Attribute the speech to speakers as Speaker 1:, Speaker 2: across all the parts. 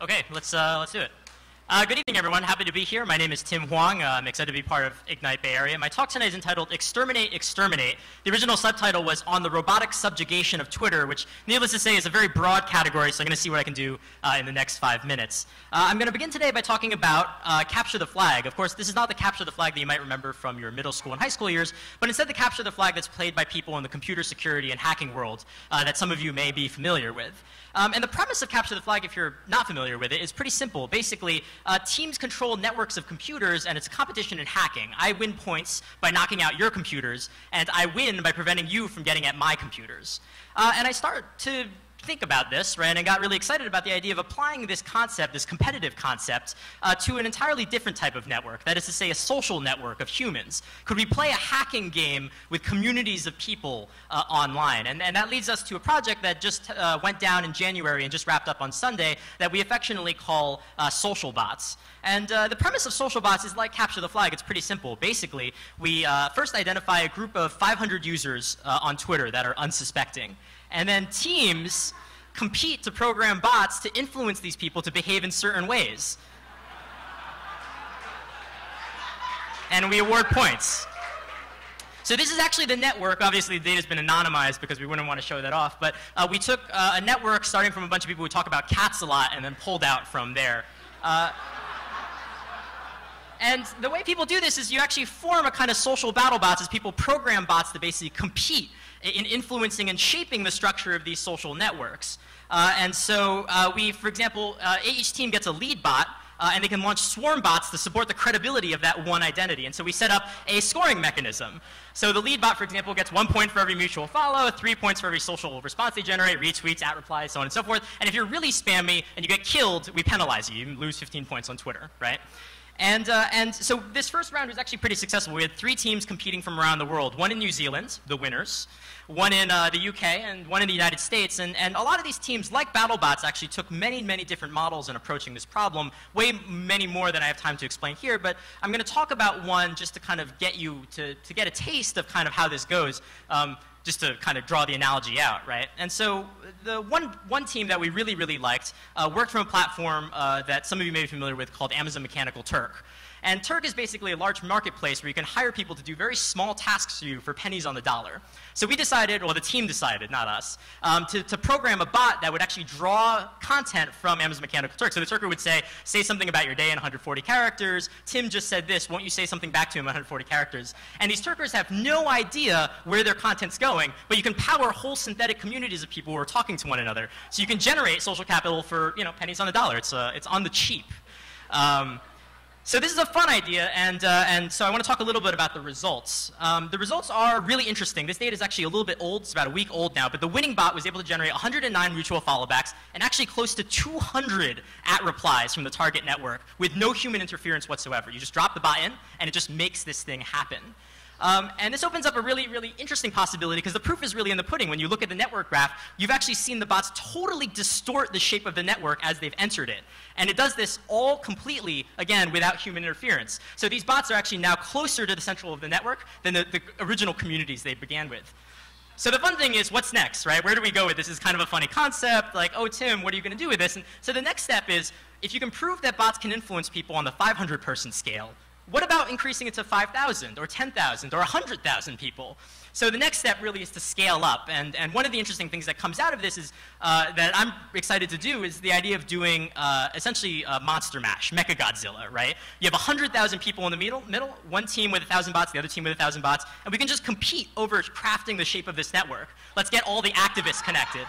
Speaker 1: Okay, let's do it. Good evening, everyone. Happy to be here. My name is Tim Hwang. I'm excited to be part of Ignite Bay Area. My talk tonight is entitled Exterminate, Exterminate. The original subtitle was On the Robotic Subjugation of Twitter, which, needless to say, is a very broad category, so I'm going to see what I can do in the next 5 minutes. I'm going to begin today by talking about Capture the Flag. Of course, this is not the Capture the Flag that you might remember from your middle school and high school years, but instead the Capture the Flag that's played by people in the computer security and hacking world that some of you may be familiar with. And the premise of Capture the Flag, if you're not familiar with it, is pretty simple. Basically, teams control networks of computers, and it's a competition in hacking. I win points by knocking out your computers, and I win by preventing you from getting at my computers. And I start to think about this, right, and got really excited about the idea of applying this concept, this competitive concept, to an entirely different type of network. That is to say, a social network of humans. Could we play a hacking game with communities of people online? And that leads us to a project that just went down in January and just wrapped up on Sunday that we affectionately call social bots. And the premise of social bots is like Capture the Flag. It's pretty simple. Basically, we first identify a group of 500 users on Twitter that are unsuspecting. And then teams compete to program bots to influence these people to behave in certain ways. And we award points. So this is actually the network. Obviously, the data's been anonymized because we wouldn't want to show that off. But we took a network starting from a bunch of people who talk about cats a lot and then pulled out from there. And the way people do this is you actually form a kind of social battle bots as people program bots to basically compete in influencing and shaping the structure of these social networks. And so we, for example, each team gets a lead bot, and they can launch swarm bots to support the credibility of that one identity. And so we set up a scoring mechanism. So the lead bot, for example, gets 1 point for every mutual follow, 3 points for every social response they generate, retweets, @replies, so on and so forth. And if you're really spammy and you get killed, we penalize you. You lose 15 points on Twitter, right? And so this first round was actually pretty successful. We had 3 teams competing from around the world, one in New Zealand, the winners, one in the UK, and one in the United States. And a lot of these teams, like BattleBots, actually took many, many different models in approaching this problem, way many more than I have time to explain here. But I'm going to talk about one just to kind of get you to get a taste of kind of how this goes. Just to kind of draw the analogy out, right? And so the one team that we really, really liked worked from a platform that some of you may be familiar with called Amazon Mechanical Turk. And Turk is basically a large marketplace where you can hire people to do very small tasks for you for pennies on the dollar. So we decided, or the team decided, not us, to program a bot that would actually draw content from Amazon Mechanical Turk. So the Turker would say something about your day in 140 characters. Tim just said this. Won't you say something back to him in 140 characters? And these Turkers have no idea where their content's going, but you can power whole synthetic communities of people who are talking to one another. So you can generate social capital for, you know, pennies on the dollar. It's on the cheap. So this is a fun idea, and so I want to talk a little bit about the results. The results are really interesting. This data is actually a little bit old. It's about a week old now, but the winning bot was able to generate 109 mutual followbacks and actually close to 200 @replies from the target network with no human interference whatsoever. You just drop the bot in, and it just makes this thing happen. And this opens up a really, really interesting possibility because the proof is really in the pudding. When you look at the network graph, you've actually seen the bots totally distort the shape of the network as they've entered it. And it does this all completely, again, without human interference. So these bots are actually now closer to the central of the network than the original communities they began with. So the fun thing is, what's next, right? Where do we go with this? This is kind of a funny concept, like, oh, Tim, what are you going to do with this? And so the next step is, if you can prove that bots can influence people on the 500-person scale, what about increasing it to 5,000 or 10,000 or 100,000 people? So the next step really is to scale up. And one of the interesting things that comes out of this is that I'm excited to do is the idea of doing essentially a monster mash, Mechagodzilla, right? You have 100,000 people in the middle, one team with 1,000 bots, the other team with 1,000 bots, and we can just compete over crafting the shape of this network. Let's get all the activists connected.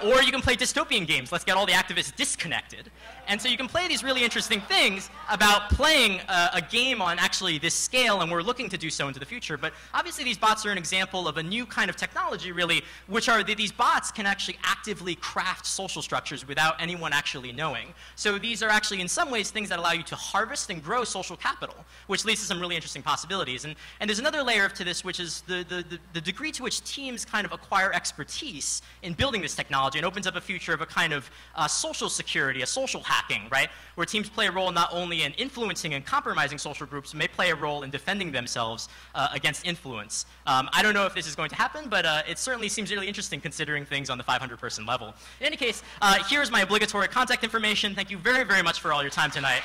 Speaker 1: Or you can play dystopian games. Let's get all the activists disconnected. And so you can play these really interesting things about playing a game on actually this scale, and we're looking to do so into the future. But obviously these bots are an example of a new kind of technology, really, which are these bots can actually actively craft social structures without anyone actually knowing. So these are actually, in some ways, things that allow you to harvest and grow social capital, which leads to some really interesting possibilities. And there's another layer to this, which is the degree to which teams kind of acquire expertise in building this this technology and opens up a future of a kind of social security, a social hacking, right? Where teams play a role not only in influencing and compromising social groups, but may play a role in defending themselves against influence. I don't know if this is going to happen, but it certainly seems really interesting considering things on the 500-person level. In any case, here's my obligatory contact information. Thank you very, very much for all your time tonight.